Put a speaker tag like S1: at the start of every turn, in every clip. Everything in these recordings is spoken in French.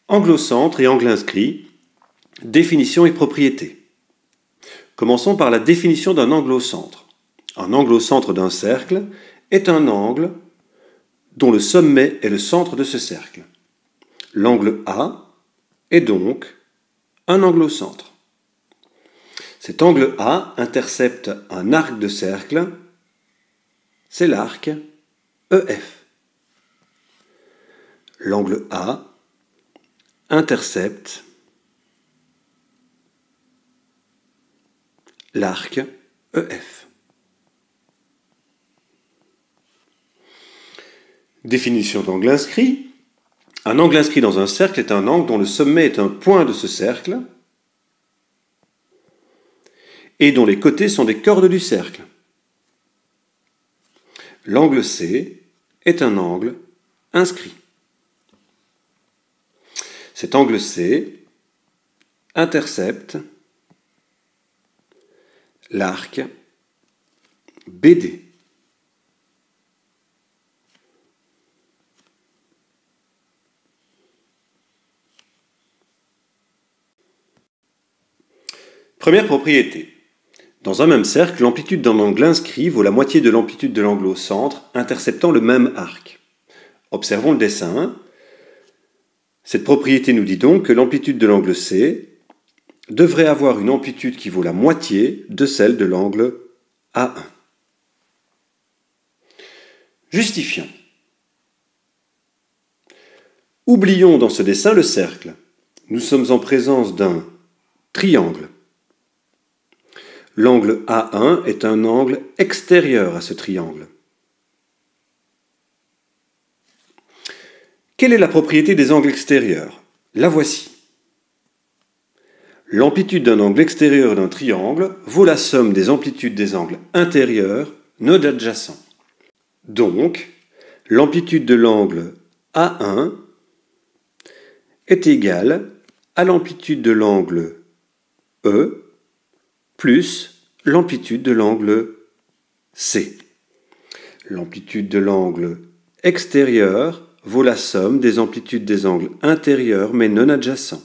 S1: Angle au centre et angle inscrit, définition et propriétés. Commençons par la définition d'un angle au centre. Un angle au centre d'un cercle est un angle dont le sommet est le centre de ce cercle. L'angle A est donc un angle au centre. Cet angle A intercepte un arc de cercle, c'est l'arc EF. L'angle A intercepte l'arc EF. Définition d'angle inscrit. Un angle inscrit dans un cercle est un angle dont le sommet est un point de ce cercle et dont les côtés sont des cordes du cercle. L'angle C est un angle inscrit. Cet angle C intercepte l'arc BD. Première propriété. Dans un même cercle, l'amplitude d'un angle inscrit vaut la moitié de l'amplitude de l'angle au centre, interceptant le même arc. Observons le dessin. Cette propriété nous dit donc que l'amplitude de l'angle C devrait avoir une amplitude qui vaut la moitié de celle de l'angle A1. Justifions. Oublions dans ce dessin le cercle. Nous sommes en présence d'un triangle. L'angle A1 est un angle extérieur à ce triangle. Quelle est la propriété des angles extérieurs? La voici. L'amplitude d'un angle extérieur d'un triangle vaut la somme des amplitudes des angles intérieurs non adjacents. Donc, l'amplitude de l'angle A1 est égale à l'amplitude de l'angle E plus l'amplitude de l'angle C. L'amplitude de l'angle extérieur vaut la somme des amplitudes des angles intérieurs mais non adjacents.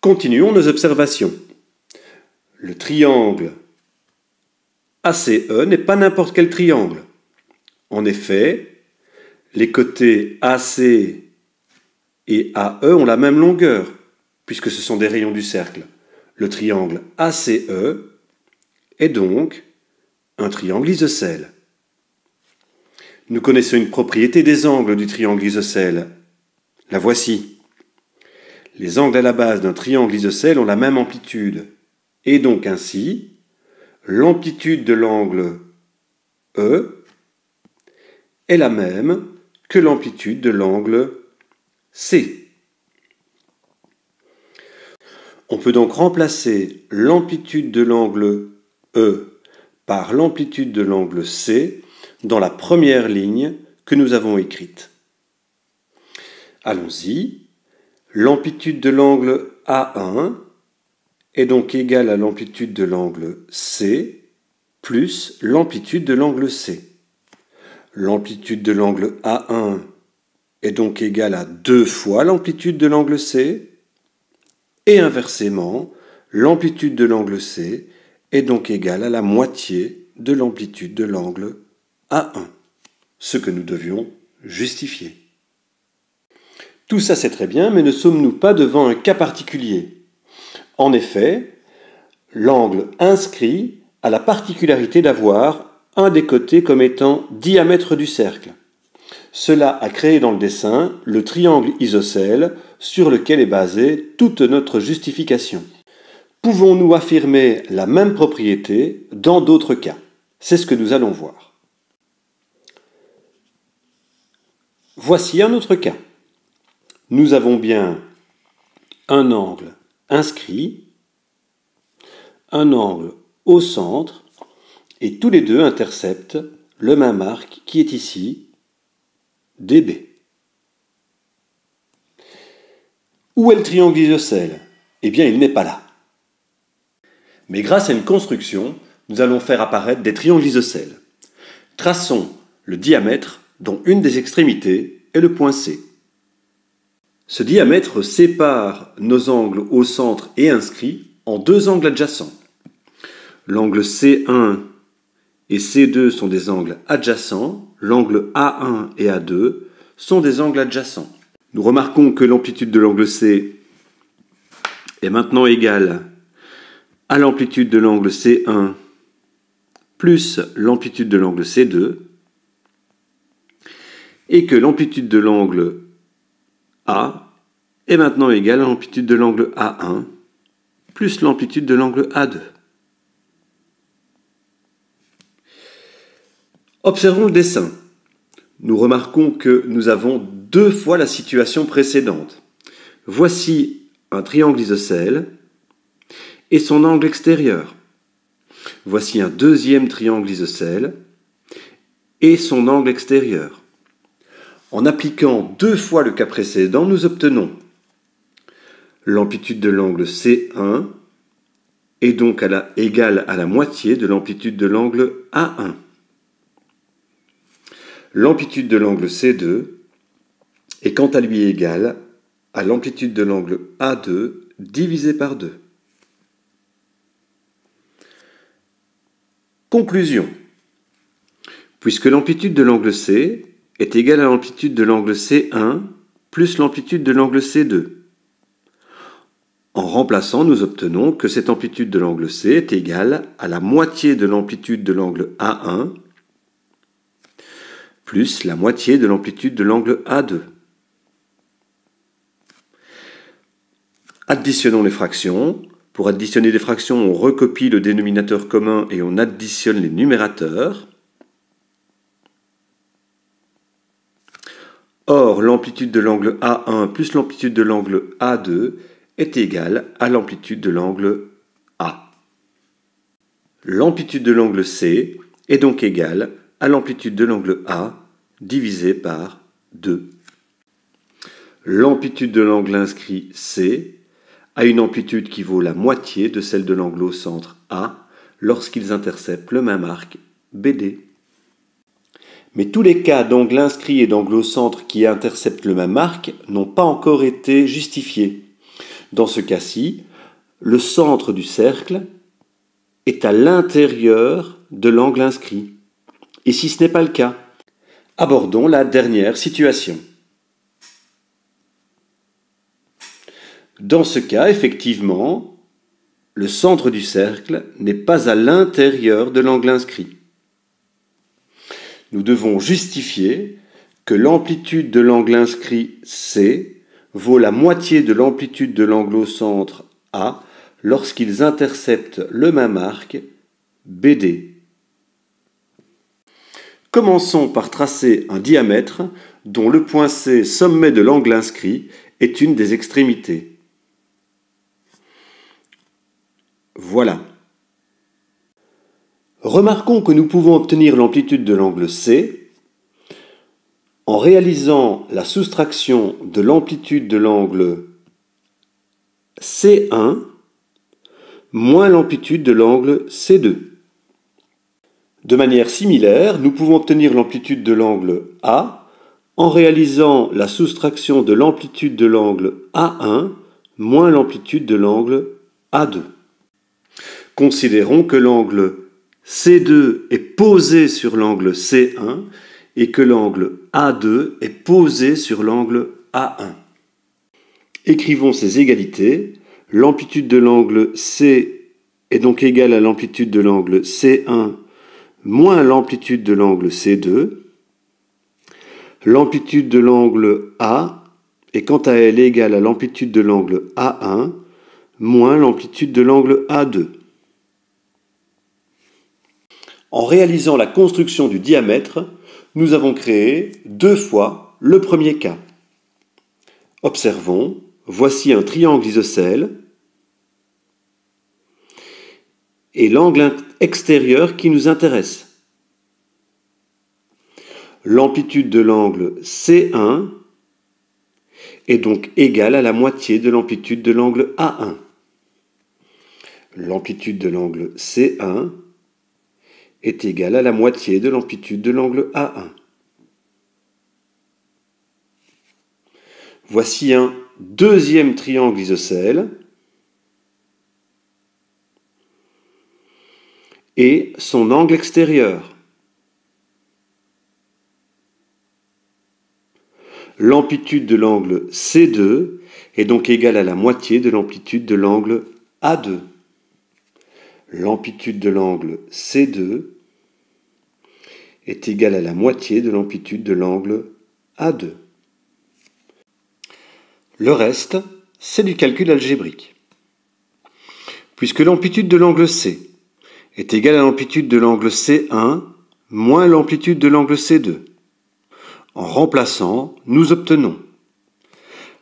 S1: Continuons nos observations. Le triangle ACE n'est pas n'importe quel triangle. En effet, les côtés AC et AE ont la même longueur, puisque ce sont des rayons du cercle. Le triangle ACE est donc un triangle isocèle. Nous connaissons une propriété des angles du triangle isocèle. La voici. Les angles à la base d'un triangle isocèle ont la même amplitude. Et donc ainsi, l'amplitude de l'angle E est la même que l'amplitude de l'angle C. On peut donc remplacer l'amplitude de l'angle E par l'amplitude de l'angle C dans la première ligne que nous avons écrite. Allons-y. L'amplitude de l'angle A1 est donc égale à l'amplitude de l'angle C plus l'amplitude de l'angle C. L'amplitude de l'angle A1 est donc égale à 2 fois l'amplitude de l'angle C. Et inversement, l'amplitude de l'angle C est donc égale à la moitié de l'amplitude de l'angle A1, ce que nous devions justifier. Tout ça c'est très bien, mais ne sommes-nous pas devant un cas particulier? En effet, l'angle inscrit a la particularité d'avoir un des côtés comme étant diamètre du cercle. Cela a créé dans le dessin le triangle isocèle sur lequel est basée toute notre justification. Pouvons-nous affirmer la même propriété dans d'autres cas? C'est ce que nous allons voir. Voici un autre cas. Nous avons bien un angle inscrit, un angle au centre, et tous les deux interceptent le même arc qui est ici, DB. Où est le triangle isocèle? Eh bien, il n'est pas là. Mais grâce à une construction, nous allons faire apparaître des triangles isocèles. Traçons le diamètre dont une des extrémités est le point C. Ce diamètre sépare nos angles au centre et inscrits en deux angles adjacents. L'angle C1 et C2 sont des angles adjacents, l'angle A1 et A2 sont des angles adjacents. Nous remarquons que l'amplitude de l'angle C est maintenant égale à l'amplitude de l'angle C1 plus l'amplitude de l'angle C2 et que l'amplitude de l'angle A est maintenant égale à l'amplitude de l'angle A1 plus l'amplitude de l'angle A2. Observons le dessin. Nous remarquons que nous avons deux fois la situation précédente. Voici un triangle isocèle et son angle extérieur. Voici un deuxième triangle isocèle et son angle extérieur. En appliquant deux fois le cas précédent, nous obtenons l'amplitude de l'angle C1 est donc égale à la moitié de l'amplitude de l'angle A1. L'amplitude de l'angle C2 est quant à lui égale à l'amplitude de l'angle A2 divisé par 2. Conclusion. Puisque l'amplitude de l'angle C est égale à l'amplitude de l'angle C1 plus l'amplitude de l'angle C2. En remplaçant, nous obtenons que cette amplitude de l'angle C est égale à la moitié de l'amplitude de l'angle A1 plus la moitié de l'amplitude de l'angle A2. Additionnons les fractions. Pour additionner des fractions, on recopie le dénominateur commun et on additionne les numérateurs. Or, l'amplitude de l'angle A1 plus l'amplitude de l'angle A2 est égale à l'amplitude de l'angle A. L'amplitude de l'angle C est donc égale à l'amplitude de l'angle A divisé par 2. L'amplitude de l'angle inscrit C a une amplitude qui vaut la moitié de celle de l'angle au centre A lorsqu'ils interceptent le même arc BD. Mais tous les cas d'angle inscrit et d'angle au centre qui interceptent le même arc n'ont pas encore été justifiés. Dans ce cas-ci, le centre du cercle est à l'intérieur de l'angle inscrit. Et si ce n'est pas le cas, abordons la dernière situation. Dans ce cas, effectivement, le centre du cercle n'est pas à l'intérieur de l'angle inscrit. Nous devons justifier que l'amplitude de l'angle inscrit C vaut la moitié de l'amplitude de l'angle au centre A lorsqu'ils interceptent le même arc BD. Commençons par tracer un diamètre dont le point C, sommet de l'angle inscrit, est une des extrémités. Voilà. Remarquons que nous pouvons obtenir l'amplitude de l'angle C en réalisant la soustraction de l'amplitude de l'angle C1 moins l'amplitude de l'angle C2. De manière similaire, nous pouvons obtenir l'amplitude de l'angle A en réalisant la soustraction de l'amplitude de l'angle A1 moins l'amplitude de l'angle A2. Considérons que l'angle C2 est posé sur l'angle C1 et que l'angle A2 est posé sur l'angle A1. Écrivons ces égalités. L'amplitude de l'angle C est donc égale à l'amplitude de l'angle C1 moins l'amplitude de l'angle C2. L'amplitude de l'angle A est quant à elle égale à l'amplitude de l'angle A1 moins l'amplitude de l'angle A2. En réalisant la construction du diamètre, nous avons créé deux fois le premier cas. Observons, voici un triangle isocèle et l'angle extérieur qui nous intéresse. L'amplitude de l'angle C1 est donc égale à la moitié de l'amplitude de l'angle A1. L'amplitude de l'angle C1 est égale à la moitié de l'amplitude de l'angle A1. Voici un deuxième triangle isocèle et son angle extérieur. L'amplitude de l'angle C2 est donc égale à la moitié de l'amplitude de l'angle A2. L'amplitude de l'angle C2 est égale à la moitié de l'amplitude de l'angle A2. Le reste, c'est du calcul algébrique. Puisque l'amplitude de l'angle C est égale à l'amplitude de l'angle C1 moins l'amplitude de l'angle C2. En remplaçant, nous obtenons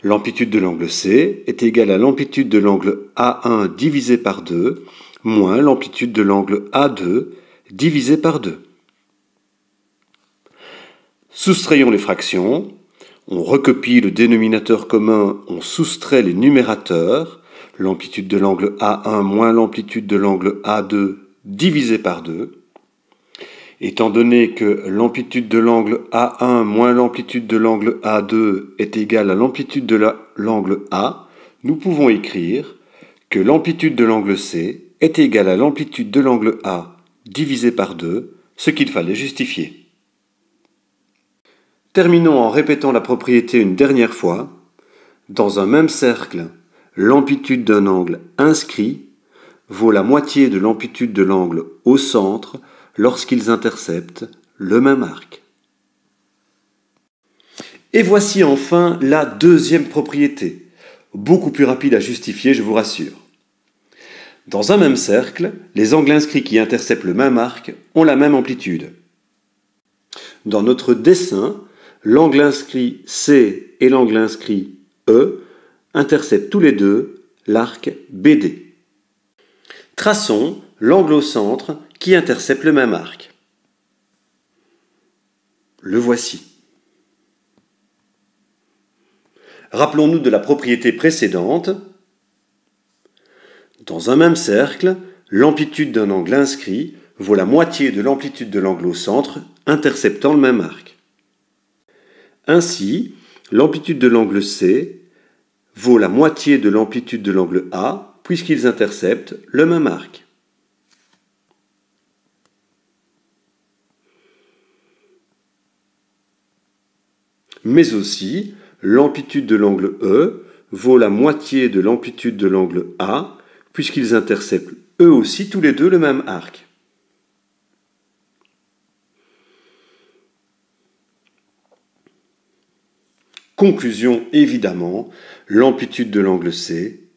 S1: l'amplitude de l'angle C est égale à l'amplitude de l'angle A1 divisé par 2 moins l'amplitude de l'angle A2 divisé par 2. Soustrayons les fractions. On recopie le dénominateur commun, on soustrait les numérateurs. L'amplitude de l'angle A1 moins l'amplitude de l'angle A2 divisé par 2. Étant donné que l'amplitude de l'angle A1 moins l'amplitude de l'angle A2 est égale à l'amplitude de l'angle A, nous pouvons écrire que l'amplitude de l'angle C est égale à l'amplitude de l'angle A divisé par 2, ce qu'il fallait justifier. Terminons en répétant la propriété une dernière fois. Dans un même cercle, l'amplitude d'un angle inscrit vaut la moitié de l'amplitude de l'angle au centre lorsqu'ils interceptent le même arc. Et voici enfin la deuxième propriété, beaucoup plus rapide à justifier, je vous rassure. Dans un même cercle, les angles inscrits qui interceptent le même arc ont la même amplitude. Dans notre dessin, l'angle inscrit C et l'angle inscrit E interceptent tous les deux l'arc BD. Traçons l'angle au centre qui intercepte le même arc. Le voici. Rappelons-nous de la propriété précédente. Dans un même cercle, l'amplitude d'un angle inscrit vaut la moitié de l'amplitude de l'angle au centre interceptant le même arc. Ainsi, l'amplitude de l'angle C vaut la moitié de l'amplitude de l'angle A puisqu'ils interceptent le même arc. Mais aussi, l'amplitude de l'angle E vaut la moitié de l'amplitude de l'angle A, puisqu'ils interceptent eux aussi tous les deux le même arc. Conclusion évidemment, l'amplitude de l'angle C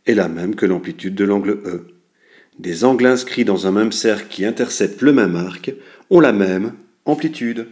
S1: est la même que l'amplitude de l'angle E. Des angles inscrits dans un même cercle qui interceptent le même arc ont la même amplitude.